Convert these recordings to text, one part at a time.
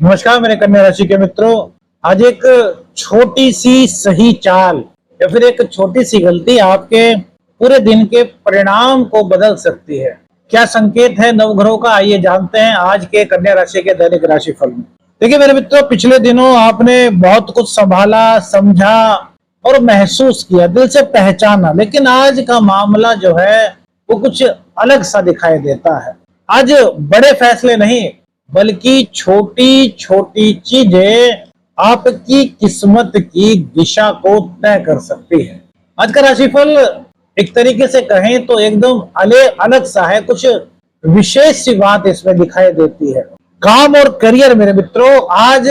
नमस्कार मेरे कन्या राशि के मित्रों। आज एक छोटी सी सही चाल या फिर एक छोटी सी गलती आपके पूरे दिन के परिणाम को बदल सकती है। क्या संकेत है नवग्रहों का, आइए जानते हैं आज के कन्या राशि के दैनिक राशिफल में। देखिए मेरे मित्रों, पिछले दिनों आपने बहुत कुछ संभाला, समझा और महसूस किया, दिल से पहचाना, लेकिन आज का मामला जो है वो कुछ अलग सा दिखाई देता है। आज बड़े फैसले नहीं बल्कि छोटी छोटी चीजें आपकी किस्मत की दिशा को तय कर सकती है। आज का राशिफल एक तरीके से कहें तो एकदम अलग सा है, कुछ विशेष सी बात इसमें दिखाई देती है। काम और करियर मेरे मित्रों, आज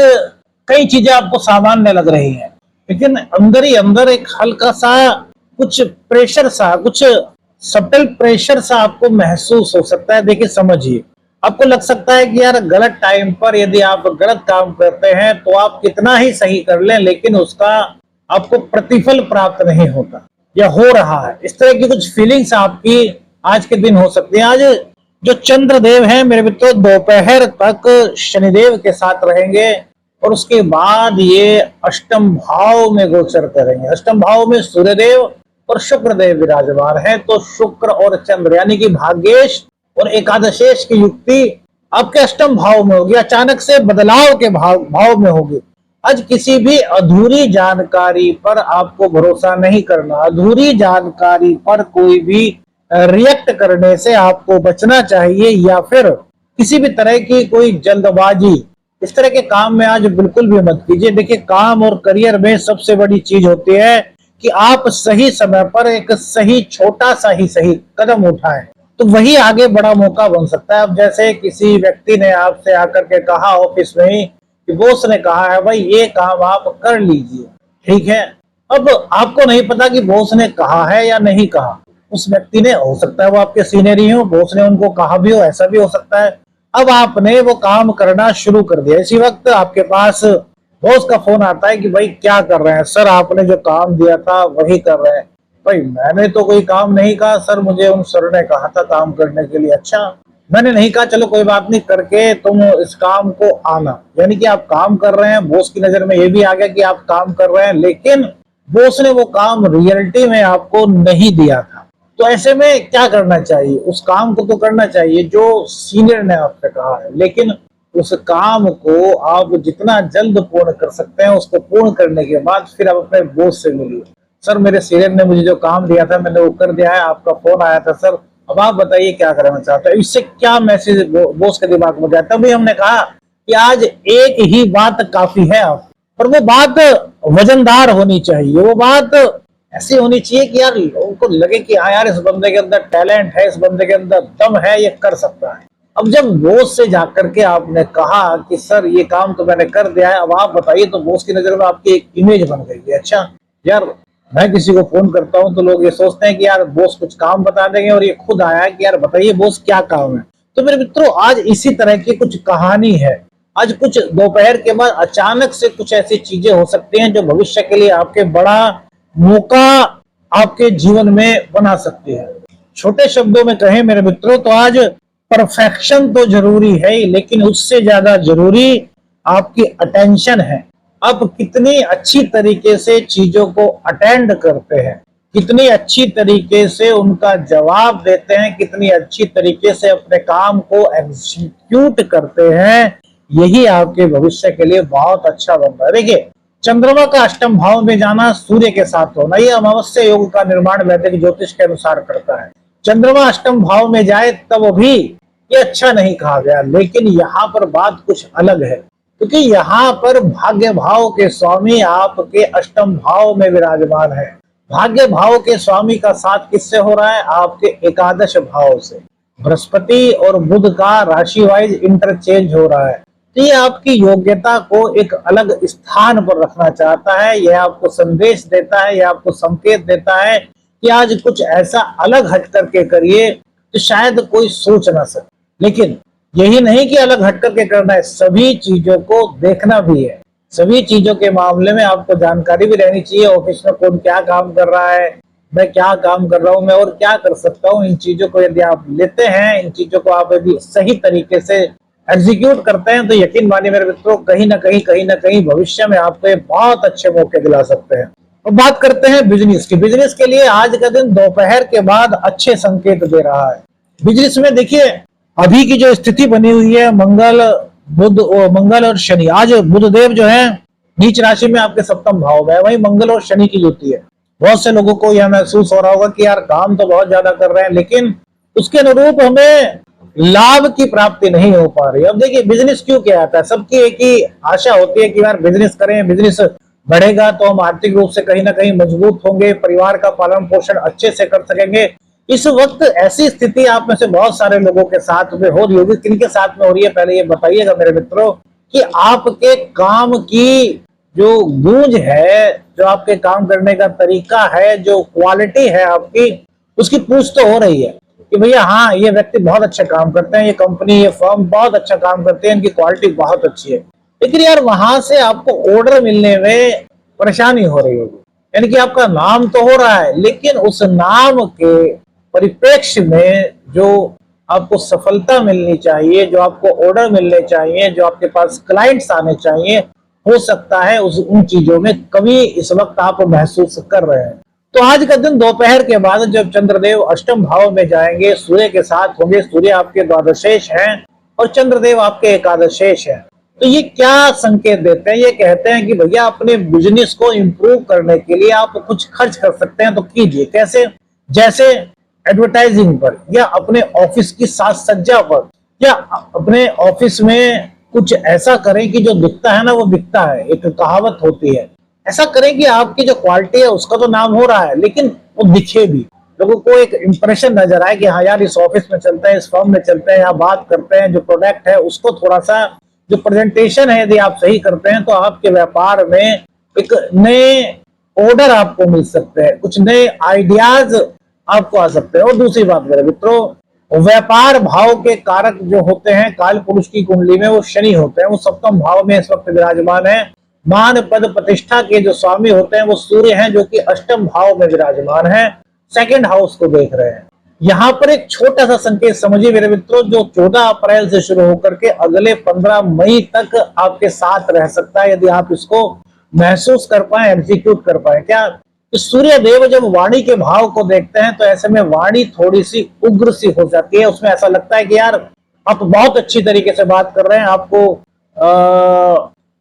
कई चीजें आपको सामान्य लग रही हैं, लेकिन अंदर ही अंदर एक हल्का सा कुछ प्रेशर सा, कुछ सटल प्रेशर सा आपको महसूस हो सकता है। देखिए समझिए, आपको लग सकता है कि यार गलत टाइम पर यदि आप गलत काम करते हैं तो आप कितना ही सही कर लें लेकिन उसका आपको प्रतिफल प्राप्त नहीं होता या हो रहा है। इस तरह की कुछ फीलिंग्स आपकी आज के दिन हो सकती है। आज जो चंद्रदेव हैं मेरे मित्रों, दोपहर तक शनिदेव के साथ रहेंगे और उसके बाद ये अष्टम भाव में गोचर करेंगे। अष्टम भाव में सूर्यदेव और शुक्रदेव विराजमान है, तो शुक्र और चंद्र यानी कि भाग्येश और एकादशेश की युक्ति आपके अष्टम भाव में होगी, अचानक से बदलाव के भाव में होगी। आज किसी भी अधूरी जानकारी पर आपको भरोसा नहीं करना, अधूरी जानकारी पर कोई भी रिएक्ट करने से आपको बचना चाहिए, या फिर किसी भी तरह की कोई जल्दबाजी इस तरह के काम में आज बिल्कुल भी मत कीजिए। देखिए, काम और करियर में सबसे बड़ी चीज होती है कि आप सही समय पर एक सही छोटा सा ही सही कदम उठाएं, तो वही आगे बड़ा मौका बन सकता है। अब जैसे किसी व्यक्ति ने आपसे आकर के कहा ऑफिस में ही कि बॉस ने कहा है भाई ये काम आप कर लीजिए, ठीक है। अब आपको नहीं पता कि बॉस ने कहा है या नहीं कहा, उस व्यक्ति ने, हो सकता है वो आपके सीनियर ही हो, बॉस ने उनको कहा भी हो, ऐसा भी हो सकता है। अब आपने वो काम करना शुरू कर दिया, इसी वक्त आपके पास बॉस का फोन आता है कि भाई क्या कर रहे हैं सर, आपने जो काम दिया था वही कर रहे हैं। भाई मैंने तो कोई काम नहीं कहा सर, मुझे उन सर ने कहा था काम करने के लिए। अच्छा, मैंने नहीं कहा, चलो कोई बात नहीं, करके तुम इस काम को आना। यानी कि आप काम कर रहे हैं, बॉस की नजर में ये भी आ गया कि आप काम कर रहे हैं, लेकिन बॉस ने वो काम रियलिटी में आपको नहीं दिया था। तो ऐसे में क्या करना चाहिए, उस काम को तो करना चाहिए जो सीनियर ने आपसे कहा है, लेकिन उस काम को आप जितना जल्द पूर्ण कर सकते हैं उसको पूर्ण करने के बाद फिर आप अपने बॉस से मिलिए। सर मेरे सीनियर ने मुझे जो काम दिया था मैंने वो कर दिया है, आपका फोन आया था सर, अब आप बताइए क्या करना चाहते हैं। इससे क्या मैसेज बॉस के दिमाग में गया। तभी हमने कहा कि आज एक ही बात काफी है आप, और वो बात वजनदार होनी चाहिए, वो बात ऐसी होनी चाहिए कि यार लोगों को लगे कि हाँ यार इस बंदे के अंदर टैलेंट है, इस बंदे के अंदर दम है, ये कर सकता है। अब जब बॉस से जाकर के आपने कहा कि सर ये काम तो मैंने कर दिया है, अब आप बताइए, तो बॉस की नजर में आपकी एक इमेज बन गई है। अच्छा यार, मैं किसी को फोन करता हूँ तो लोग ये सोचते हैं कि यार बॉस कुछ काम बता देंगे, और ये खुद आया है कि यार बताइए बॉस क्या काम है। तो मेरे मित्रों, आज इसी तरह की कुछ कहानी है। आज कुछ दोपहर के बाद अचानक से कुछ ऐसी चीजें हो सकती हैं जो भविष्य के लिए आपके बड़ा मौका आपके जीवन में बना सकती है। छोटे शब्दों में कहें मेरे मित्रों तो आज परफेक्शन तो जरूरी है ही, लेकिन उससे ज्यादा जरूरी आपकी अटेंशन है। आप कितनी अच्छी तरीके से चीजों को अटेंड करते हैं, कितनी अच्छी तरीके से उनका जवाब देते हैं, कितनी अच्छी तरीके से अपने काम को एग्जीक्यूट करते हैं, यही आपके भविष्य के लिए बहुत अच्छा बनता है। देखिए, चंद्रमा का अष्टम भाव में जाना, सूर्य के साथ होना, यह अमावस्या योग का निर्माण वैदिक ज्योतिष के अनुसार करता है। चंद्रमा अष्टम भाव में जाए तब भी ये अच्छा नहीं कहा गया, लेकिन यहाँ पर बात कुछ अलग है, क्योंकि यहाँ पर भाग्य भाव के स्वामी आपके अष्टम भाव में विराजमान है। भाग्य भाव के स्वामी का साथ किससे हो रहा है, आपके एकादश भाव से। बृहस्पति और बुध का राशि वाइज इंटरचेंज हो रहा है, तो ये आपकी योग्यता को एक अलग स्थान पर रखना चाहता है। यह आपको संदेश देता है, यह आपको संकेत देता है कि आज कुछ ऐसा अलग हट करके करिए तो शायद कोई सोच ना सके। लेकिन यही नहीं कि अलग हट करके करना है, सभी चीजों को देखना भी है। सभी चीजों के मामले में आपको जानकारी भी रहनी चाहिए। ऑफिस में कौन क्या काम कर रहा है, मैं क्या काम कर रहा हूँ, मैं और क्या कर सकता हूँ। इन चीजों को यदि आप लेते हैं, इन चीजों को आप यदि सही तरीके से एग्जीक्यूट करते हैं तो यकीन मानिए मेरे मित्रों, कहीं ना कहीं भविष्य में आपको ये बहुत अच्छे मौके दिला सकते हैं। और बात करते हैं बिजनेस की। बिजनेस के लिए आज का दिन दोपहर के बाद अच्छे संकेत दे रहा है। बिजनेस में देखिए, अभी की जो स्थिति बनी हुई है, मंगल और शनि, आज बुधदेव जो है नीच राशि में आपके सप्तम भाव में है, वही मंगल और शनि की युति है। बहुत से लोगों को यह महसूस हो रहा होगा कि यार काम तो बहुत ज्यादा कर रहे हैं, लेकिन उसके अनुरूप हमें लाभ की प्राप्ति नहीं हो पा रही। अब देखिए, बिजनेस क्यों किया जाता है, सबकी एक ही आशा होती है कि यार बिजनेस करें, बिजनेस बढ़ेगा तो हम आर्थिक रूप से कहीं ना कहीं मजबूत होंगे, परिवार का पालन पोषण अच्छे से कर सकेंगे। इस वक्त ऐसी स्थिति आप में से बहुत सारे लोगों के साथ में हो रही होगी। किनके साथ में हो रही है, पहले ये बताइएगा मेरे मित्रों, कि आपके काम की जो गूंज है, जो आपके काम करने का तरीका है, जो क्वालिटी है आपकी, उसकी पूछ तो हो रही है कि भैया हाँ, ये व्यक्ति बहुत अच्छा काम करते हैं, ये कंपनी, ये फर्म बहुत अच्छा काम करते हैं, इनकी क्वालिटी बहुत अच्छी है। लेकिन यार वहां से आपको ऑर्डर मिलने में परेशानी हो रही होगी। यानी कि आपका नाम तो हो रहा है, लेकिन उस नाम के परिप्रेक्ष्य में जो आपको सफलता मिलनी चाहिए, जो आपको ऑर्डर मिलने चाहिए, जो आपके पास क्लाइंट्स आने चाहिए, हो सकता है उन चीजों में कमी इस वक्त आप महसूस कर रहे हैं। तो आज का दिन दोपहर के बाद जब चंद्रदेव अष्टम भाव में जाएंगे, सूर्य के साथ होंगे, सूर्य आपके द्वादशेष हैं और चंद्रदेव आपके एकादशेष हैं, तो ये क्या संकेत देते हैं, ये कहते हैं कि भैया अपने बिजनेस को इंप्रूव करने के लिए आप कुछ खर्च कर सकते हैं तो कीजिए। कैसे? जैसे एडवर्टाइजिंग पर, या अपने ऑफिस की साज सज्जा पर, या अपने ऑफिस में कुछ ऐसा करें कि जो दिखता है ना वो बिकता है। एक कहावत होती है, ऐसा करें कि आपकी जो क्वालिटी है उसका तो नाम हो रहा है, लेकिन वो दिखे भी, लोगों को एक इंप्रेशन नजर आए कि हाँ यार इस ऑफिस में चलते हैं, इस फर्म में चलते हैं, यहाँ बात करते हैं, जो प्रोडक्ट है उसको थोड़ा सा, जो प्रेजेंटेशन है यदि आप सही करते हैं तो आपके व्यापार में एक नए ऑर्डर आपको मिल सकते हैं, कुछ नए आइडियाज आपको आ सकते हैं। और दूसरी बात मेरे मित्रों, व्यापार भाव के कारक जो होते हैं काल पुरुष की कुंडली में, वो शनि होते हैं, वो सप्तम भाव में इस वक्त विराजमान है। मान पद प्रतिष्ठा के जो स्वामी होते हैं वो सूर्य हैं, जो कि अष्टम भाव में विराजमान है, सेकंड हाउस को देख रहे हैं। यहाँ पर एक छोटा सा संकेत समझिए मेरे मित्रों, जो 14 अप्रैल से शुरू होकर के अगले 15 मई तक आपके साथ रह सकता है, यदि आप इसको महसूस कर पाए, एग्जीक्यूट कर पाए। क्या? सूर्य देव जब वाणी के भाव को देखते हैं तो ऐसे में वाणी थोड़ी सी उग्र सी हो जाती है। उसमें ऐसा लगता है कि यार आप बहुत अच्छी तरीके से बात कर रहे हैं, आपको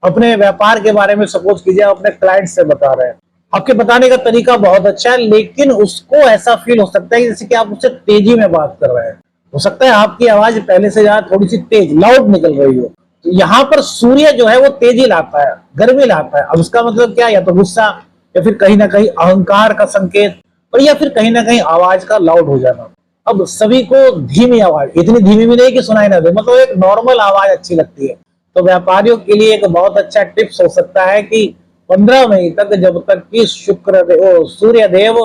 अपने व्यापार के बारे में सपोज कीजिए अपने क्लाइंट से बता रहे हैं, आपके बताने का तरीका बहुत अच्छा है, लेकिन उसको ऐसा फील हो सकता है जैसे कि आप उससे तेजी में बात कर रहे हैं। हो सकता है आपकी आवाज पहले से ज्यादा थोड़ी सी तेज, लाउड निकल रही हो। तो यहाँ पर सूर्य जो है वो तेजी लाता है, गर्मी लाता है। अब उसका मतलब क्या? या तो गुस्सा, या फिर कहीं ना कहीं अहंकार का संकेत, और या फिर कहीं ना कहीं आवाज का लाउड हो जाना। अब सभी को धीमी आवाज, इतनी धीमी भी नहीं कि सुनाई ना दे, मतलब एक नॉर्मल आवाज अच्छी लगती है। तो व्यापारियों के लिए एक बहुत अच्छा टिप्स हो सकता है कि 15 मई तक, जब तक कि सूर्य देव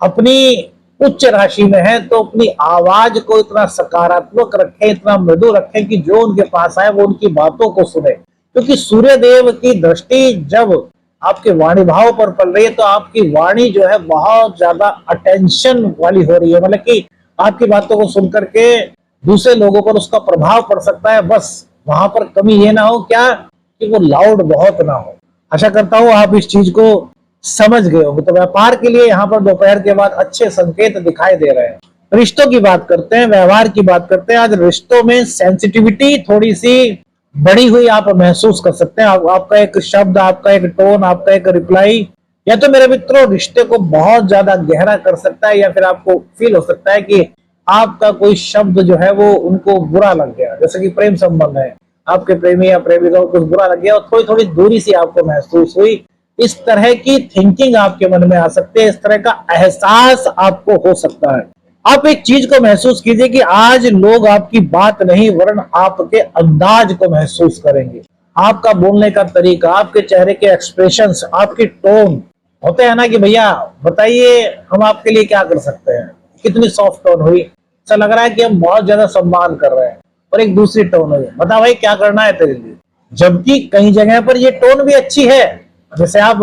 अपनी उच्च राशि में है, तो अपनी आवाज को इतना सकारात्मक रखें, इतना मृदु रखें कि जो उनके पास आए वो उनकी बातों को सुने। क्योंकि सूर्य देव की दृष्टि जब आपके वाणी भाव पर पड़ रही है तो आपकी वाणी जो है बहुत ज्यादा अटेंशन वाली हो रही है, मतलब कि आपकी बातों को सुनकर के दूसरे लोगों पर उसका प्रभाव पड़ सकता है। बस वहां पर कमी ये ना हो क्या, कि वो लाउड बहुत ना हो। आशा करता हूं आप इस चीज को समझ गए होंगे। तो व्यापार के लिए यहाँ पर दोपहर के बाद अच्छे संकेत दिखाई दे रहे हैं। रिश्तों की बात करते हैं, व्यवहार की बात करते हैं। आज रिश्तों में सेंसिटिविटी थोड़ी सी बढ़ी हुई आप महसूस कर सकते हैं। आपका एक शब्द, आपका एक टोन, आपका एक रिप्लाई, या तो मेरे मित्रों रिश्ते को बहुत ज्यादा गहरा कर सकता है, या फिर आपको फील हो सकता है कि आपका कोई शब्द जो है वो उनको बुरा लग गया। जैसे कि प्रेम संबंध है, आपके प्रेमी या प्रेमिका को कुछ बुरा लग गया और थोड़ी थोड़ी दूरी सी आपको महसूस हुई। इस तरह की थिंकिंग आपके मन में आ सकती है, इस तरह का एहसास आपको हो सकता है। आप एक चीज को महसूस कीजिए कि आज लोग आपकी बात नहीं वरन आपके अंदाज को महसूस करेंगे। आपका बोलने का तरीका, आपके चेहरे के एक्सप्रेशंस, आपकी टोन होते हैं ना कि भैया बताइए हम आपके लिए क्या कर सकते हैं। कितनी सॉफ्ट टोन हुई, ऐसा लग रहा है कि हम बहुत ज्यादा सम्मान कर रहे हैं। और एक दूसरी टोन हुई, बता भाई क्या करना है तेरे लिए। जबकि कई जगह पर ये टोन भी अच्छी है, जैसे आप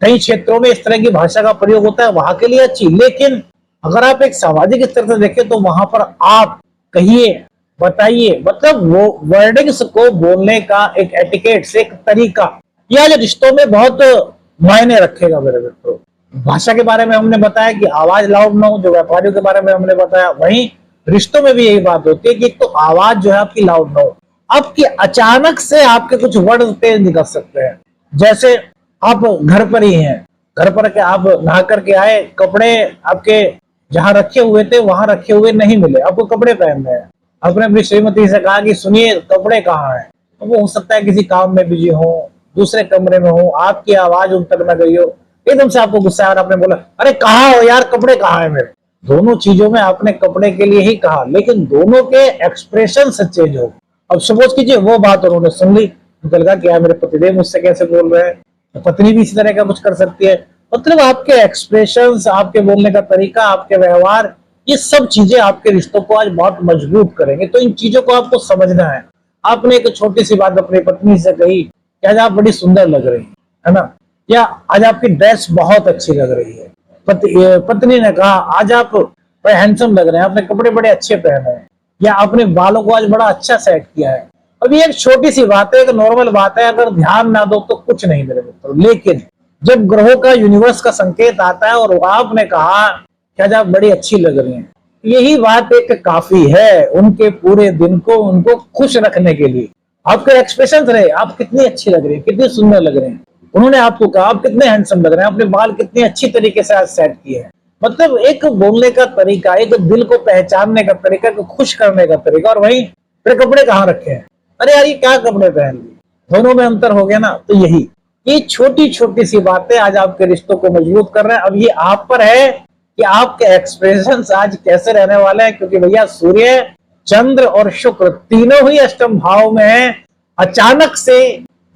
कई क्षेत्रों में इस तरह की भाषा का प्रयोग होता है, वहां के लिए अच्छी। लेकिन अगर आप एक सामाजिक स्तर से देखें तो वहां पर आप कहिए बताइए, मतलब वो वर्डिंग्स को बोलने का एक एटिकेट्स, एक तरीका, यह आज रिश्तों में बहुत मायने रखेगा मेरे मित्रों। भाषा के बारे में हमने बताया कि आवाज लाउड ना हो, जो व्यापारियों के बारे में हमने बताया, वहीं रिश्तों में भी यही बात होती है कि एक तो आवाज जो है आपकी लाउड ना हो, आपकी अचानक से आपके कुछ वर्ड तेज निकल सकते हैं। जैसे आप घर पर ही हैं, घर पर के आप नहा करके आए, कपड़े आपके जहां रखे हुए थे वहां रखे हुए नहीं मिले, आपको कपड़े पहनने हैं। आपने अपनी श्रीमती से कहा कि सुनिए कपड़े कहाँ हैं, तो वो हो सकता है किसी काम में बिजी हो, दूसरे कमरे में हो, आपकी आवाज उन तक न गई हो, एकदम से आपको गुस्सा आया और आपने बोला अरे कहाँ हो यार, कपड़े कहाँ है मेरे। दोनों चीजों में आपने कपड़े के लिए ही कहा, लेकिन दोनों के एक्सप्रेशन से चेंज हो। अब सपोज कीजिए वो बात उन्होंने सुन ली, निकल गया कि यार मेरे पतिदेव मुझसे कैसे बोल रहे हैं, तो पत्नी भी इसी तरह का कुछ कर सकती है। मतलब आपके एक्सप्रेशंस, आपके बोलने का तरीका, आपके व्यवहार, ये सब चीजें आपके रिश्तों को आज बहुत मजबूत करेंगे। तो इन चीजों को आपको समझना है। आपने एक छोटी सी बात अपनी पत्नी से कही कि आज आप बड़ी सुंदर लग रही है ना, या आज आपकी ड्रेस बहुत अच्छी लग रही है। पत्नी ने कहा आज आप बड़े हैंडसम लग रहे हैं, आपने कपड़े बड़े अच्छे पहने हैं, या अपने बालों को आज बड़ा अच्छा सेट किया है। अब ये एक छोटी सी बात है, एक नॉर्मल बात है, अगर ध्यान ना दो तो कुछ नहीं मेरे मित्रों। लेकिन जब ग्रहों का, यूनिवर्स का संकेत आता है और आपने कहा कि आज आप बड़ी अच्छी लग रही हैं, यही बात एक काफी है उनके पूरे दिन को, उनको खुश रखने के लिए। आपके एक्सप्रेशन रहे, आप कितनी अच्छी लग रही हैं, कितनी सुंदर लग रहे हैं। उन्होंने आपको कहा आप कितने हैंडसम लग रहे हैं, अपने बाल कितनी अच्छी तरीके से आज सेट किए हैं। मतलब एक बोलने का तरीका, एक दिल को पहचानने का तरीका, एक खुश करने का तरीका। और वही फिर कपड़े कहाँ रखे हैं, अरे यार ये क्या कपड़े पहन लिए, दोनों में अंतर हो गया ना। तो यही ये छोटी छोटी सी बातें आज आपके रिश्तों को मजबूत कर रहे हैं। अब ये आप पर है कि आपके एक्सप्रेशंस आज कैसे रहने वाले हैं, क्योंकि भैया सूर्य, चंद्र और शुक्र तीनों ही अष्टम भाव में है। अचानक से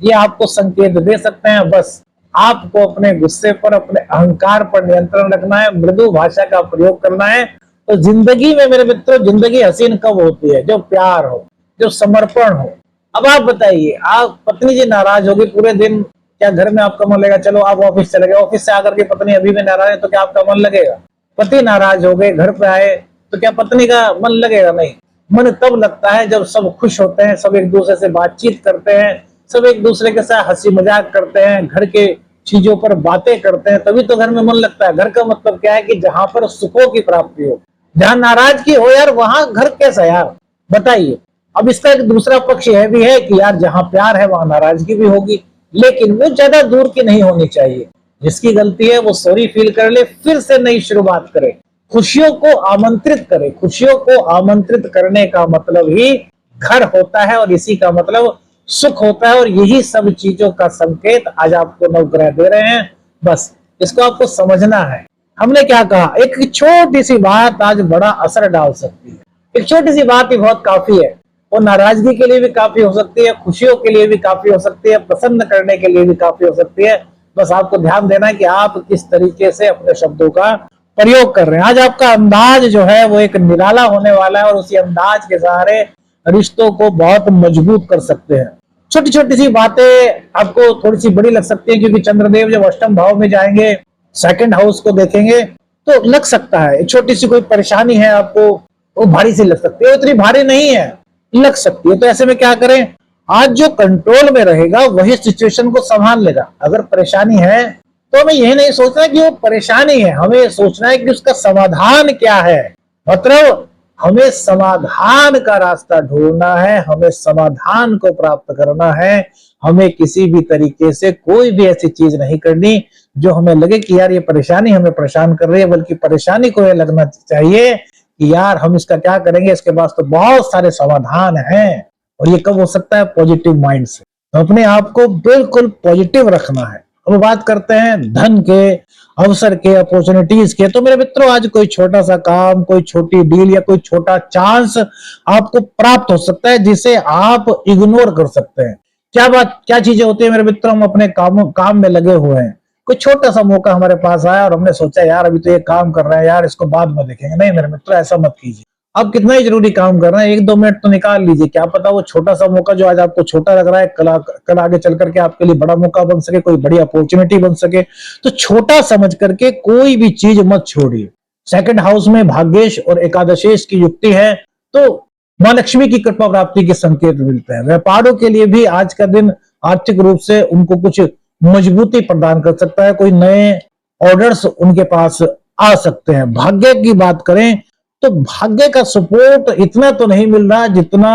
ये आपको संकेत दे सकते हैं। बस आपको अपने गुस्से पर, अपने अहंकार पर नियंत्रण रखना है, मृदु भाषा का प्रयोग करना है। तो जिंदगी में मेरे मित्रों, जिंदगी हसीन कब होती है, जो प्यार हो, जो समर्पण हो। अब आप बताइए, आप पत्नी जी नाराज होगी पूरे दिन, क्या घर में आपका मन लगेगा? चलो आप ऑफिस चले गए, ऑफिस से आकर के पत्नी अभी भी नाराज है, तो क्या आपका मन लगेगा? पति नाराज हो गए, घर पे आए, तो क्या पत्नी का मन लगेगा? नहीं। मन तब लगता है जब सब खुश होते हैं, सब एक दूसरे से बातचीत करते हैं, सब एक दूसरे के साथ हंसी मजाक करते हैं, घर के चीजों पर बातें करते हैं, तभी तो घर में मन लगता है। घर का मतलब क्या है कि जहां पर सुखों की प्राप्ति हो, जहां नाराजगी हो यार वहां घर कैसा यार, बताइए। अब इसका एक दूसरा पक्ष यह भी है कि यार जहां प्यार है वहां नाराजगी भी होगी, लेकिन वो ज्यादा दूर की नहीं होनी चाहिए। जिसकी गलती है वो सॉरी फील कर ले, फिर से नई शुरुआत करे, खुशियों को आमंत्रित करे। खुशियों को आमंत्रित करने का मतलब ही घर होता है, और इसी का मतलब सुख होता है। और यही सब चीजों का संकेत आज आपको नवग्रह दे रहे हैं। बस इसको आपको समझना है। हमने क्या कहा, एक छोटी सी बात आज बड़ा असर डाल सकती है। एक छोटी सी बात ही बहुत काफी है। वो नाराजगी के लिए भी काफी हो सकती है, खुशियों के लिए भी काफी हो सकती है, प्रसन्न करने के लिए भी काफी हो सकती है। बस आपको ध्यान देना है कि आप किस तरीके से अपने शब्दों का प्रयोग कर रहे हैं। आज आपका अंदाज जो है वो एक निराला होने वाला है, और उसी अंदाज के सहारे रिश्तों को बहुत मजबूत कर सकते हैं। छोटी छोटी सी बातें आपको थोड़ी सी बड़ी लग सकती है, क्योंकि चंद्रदेव जब अष्टम भाव में जाएंगे, सेकंड हाउस को देखेंगे, तो लग सकता है छोटी सी कोई परेशानी है आपको, वो भारी सी लग सकती है, उतनी भारी नहीं है, लग सकती है। तो ऐसे में क्या करें, आज जो कंट्रोल में रहेगा वही सिचुएशन को संभाल लेगा। अगर परेशानी है तो हमें यही नहीं सोचना कि वो परेशानी है, हमें सोचना है कि उसका समाधान क्या है। मतलब हमें समाधान का रास्ता ढूंढना है, हमें समाधान को प्राप्त करना है। हमें किसी भी तरीके से कोई भी ऐसी चीज नहीं करनी जो हमें लगे कि यार ये परेशानी हमें परेशान कर रही है, बल्कि परेशानी को यह लगना चाहिए कि यार हम इसका क्या करेंगे, इसके पास तो बहुत सारे समाधान हैं। और ये कब हो सकता है, पॉजिटिव माइंड से। तो अपने आप को बिल्कुल पॉजिटिव रखना है। अब बात करते हैं धन के, अवसर के, अपॉर्चुनिटीज के। तो मेरे मित्रों, आज कोई छोटा सा काम, कोई छोटी डील या कोई छोटा चांस आपको प्राप्त हो सकता है, जिसे आप इग्नोर कर सकते हैं। क्या चीजें होती है मेरे मित्रों, हम अपने काम में लगे हुए हैं, कोई छोटा सा मौका हमारे पास आया और हमने सोचा यार अभी तो ये काम कर रहे हैं यार, इसको बाद में देखेंगे। नहीं मेरे मित्रों, ऐसा मत कीजिए। आप कितना ही जरूरी काम कर रहे हैं, 1-2 मिनट तो निकाल लीजिए। क्या पता वो छोटा सा मौका जो आज आपको छोटा लग रहा है, कल आगे चल करके आपके लिए बड़ा मौका बन सके, कोई बड़ी अपॉर्चुनिटी बन सके। तो छोटा समझ करके कोई भी चीज मत छोड़िए। सेकंड हाउस में भाग्येश और एकादशेश की युक्ति है, तो माँ लक्ष्मी की कृपा प्राप्ति के संकेत मिलते हैं। व्यापारों के लिए भी आज का दिन आर्थिक रूप से उनको कुछ मजबूती प्रदान कर सकता है, कोई नए ऑर्डर्स उनके पास आ सकते हैं। भाग्य की बात करें तो भाग्य का सपोर्ट इतना तो नहीं मिल रहा जितना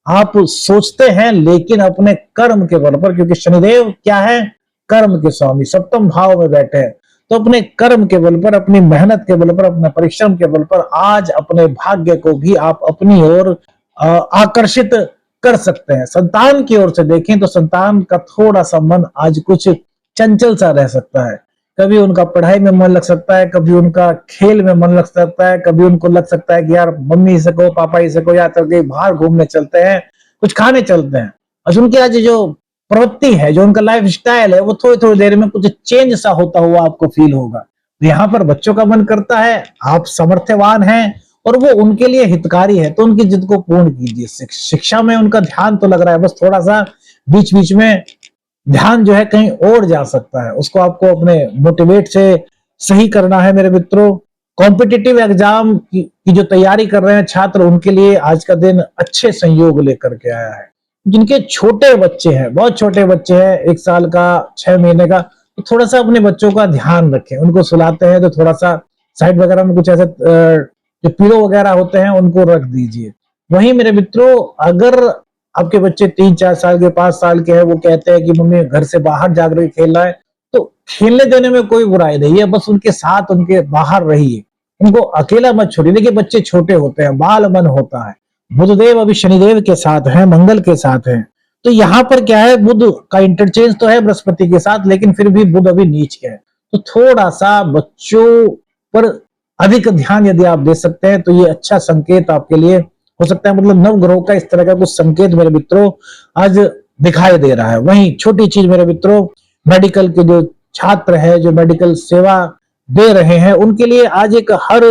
आप सोचते हैं, लेकिन अपने कर्म के बल पर, क्योंकि शनिदेव क्या है, कर्म के स्वामी, सप्तम भाव में बैठे हैं, तो अपने कर्म के बल पर, अपनी मेहनत के बल पर, अपने परिश्रम के बल पर आज अपने भाग्य को भी आप अपनी ओर आकर्षित कर सकते हैं। संतान की ओर से देखें तो संतान का थोड़ा सा मन आज कुछ चंचल सा रह सकता है। कभी उनका पढ़ाई में मन लग सकता है, कभी उनका खेल में मन लग सकता है, कभी उनको लग सकता है कि यार मम्मी से कहो, पापा ही से कहो, या तो कहीं बाहर घूमने चलते हैं, कुछ खाने चलते हैं। और उनकी आज जो प्रवृत्ति है, जो उनका लाइफ स्टाइल है, वो थोड़ी थोड़ी देर में कुछ चेंज सा होता हुआ आपको फील होगा। तो यहाँ पर बच्चों का मन करता है, आप सामर्थ्यवान हैं और वो उनके लिए हितकारी है, तो उनकी जिद को पूर्ण कीजिए। शिक्षा में उनका ध्यान तो लग रहा है, बस थोड़ा सा बीच बीच में ध्यान जो है कहीं और जा सकता है, उसको आपको अपने मोटिवेट से सही करना है। मेरे मित्रों, कॉम्पिटिटिव एग्जाम की जो तैयारी कर रहे हैं छात्र, उनके लिए आज का दिन अच्छे संयोग लेकर के आया है। जिनके छोटे बच्चे हैं, बहुत छोटे बच्चे हैं, 1 साल का, 6 महीने का, तो थोड़ा सा अपने बच्चों का ध्यान रखें। उनको सुलाते हैं तो थोड़ा सा साइड वगैरह में कुछ ऐसे जो पिलो वगैरह होते हैं उनको रख दीजिए। वहीं मेरे मित्रों, अगर आपके बच्चे 3-4 साल के, 5 साल के हैं, वो कहते हैं कि मम्मी घर से बाहर जाकर खेलना है, तो खेलने देने में कोई बुराई नहीं है, बस उनके साथ उनके बाहर रहिए, उनको अकेला मत छोड़िए। देखिए बच्चे छोटे होते हैं, बाल मन होता है। बुधदेव अभी शनिदेव के साथ है, मंगल के साथ है, तो यहाँ पर क्या है, बुध का इंटरचेंज तो है बृहस्पति के साथ, लेकिन फिर भी बुध अभी नीच है, तो थोड़ा सा बच्चों पर अधिक ध्यान यदि आप दे सकते हैं तो ये अच्छा संकेत आपके लिए हो सकता है। मतलब नव ग्रह का इस तरह का कुछ संकेत मेरे मित्रों आज दिखाई दे रहा है। वहीं छोटी चीज मेरे मित्रों, मेडिकल के जो छात्र है, जो मेडिकल सेवा दे रहे हैं, उनके लिए आज एक हर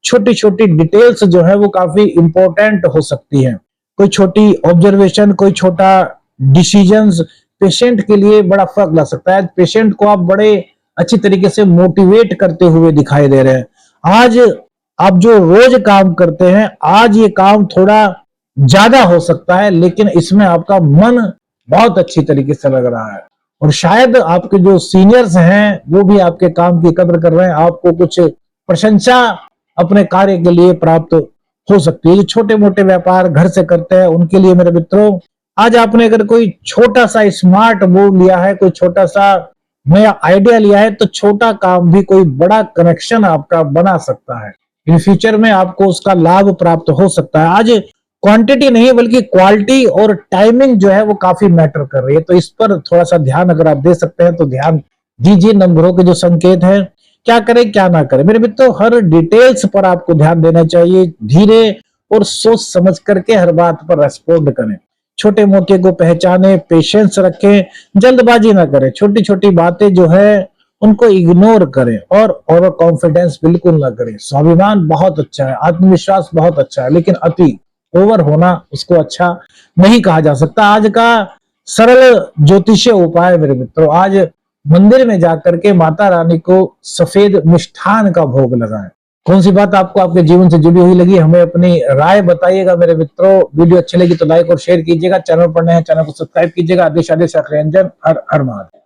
छोटी छोटी डिटेल्स जो है वो काफी इंपॉर्टेंट हो सकती है। कोई छोटी ऑब्जर्वेशन, कोई छोटा डिसीजंस पेशेंट के लिए बड़ा फर्क ला सकता है। पेशेंट को आप बड़े अच्छी तरीके से मोटिवेट करते हुए दिखाई दे रहे हैं। आज आप जो रोज काम करते हैं, आज ये काम थोड़ा ज्यादा हो सकता है, लेकिन इसमें आपका मन बहुत अच्छी तरीके से लग रहा है, और शायद आपके जो सीनियर्स हैं वो भी आपके काम की कदर कर रहे हैं, आपको कुछ प्रशंसा अपने कार्य के लिए प्राप्त हो सकती है। जो छोटे मोटे व्यापार घर से करते हैं उनके लिए मेरे मित्रों, आज आपने अगर कोई छोटा सा स्मार्ट मूव लिया है, कोई छोटा सा नया आइडिया लिया है, तो छोटा काम भी कोई बड़ा कनेक्शन आपका बना सकता है। इन फ्यूचर में आपको उसका लाभ प्राप्त हो सकता है। आज क्वांटिटी नहीं बल्कि क्वालिटी और टाइमिंग जो है वो काफी मैटर कर रही है, तो इस पर थोड़ा सा ध्यान अगर आप दे सकते हैं तो ध्यान दीजिए। नवग्रहों के जो संकेत है, क्या करें क्या ना करें, मेरे मित्रों हर डिटेल्स पर आपको ध्यान देना चाहिए। धीरे और सोच समझ करके हर बात पर रेस्पॉन्ड करें, छोटे मोटे को पहचाने, पेशेंस रखें, जल्दबाजी ना करें, छोटी छोटी बातें जो है उनको इग्नोर करें, और ओवर कॉन्फिडेंस बिल्कुल ना करें। स्वाभिमान बहुत अच्छा है, आत्मविश्वास बहुत अच्छा है, लेकिन अति ओवर होना उसको अच्छा नहीं कहा जा सकता। आज का सरल ज्योतिषीय उपाय मेरे मित्रों, आज मंदिर में जाकर के माता रानी को सफेद मिष्ठान का भोग लगाएं। कौन सी बात आपको आपके जीवन से जुड़ी हुई लगी, हमें अपनी राय बताइएगा मेरे मित्रों। वीडियो अच्छी लगी तो लाइक और शेयर कीजिएगा, चैनल पर नए हैं चैनल को सब्सक्राइब कीजिएगा। आदेश आदेश हर हर महादेव।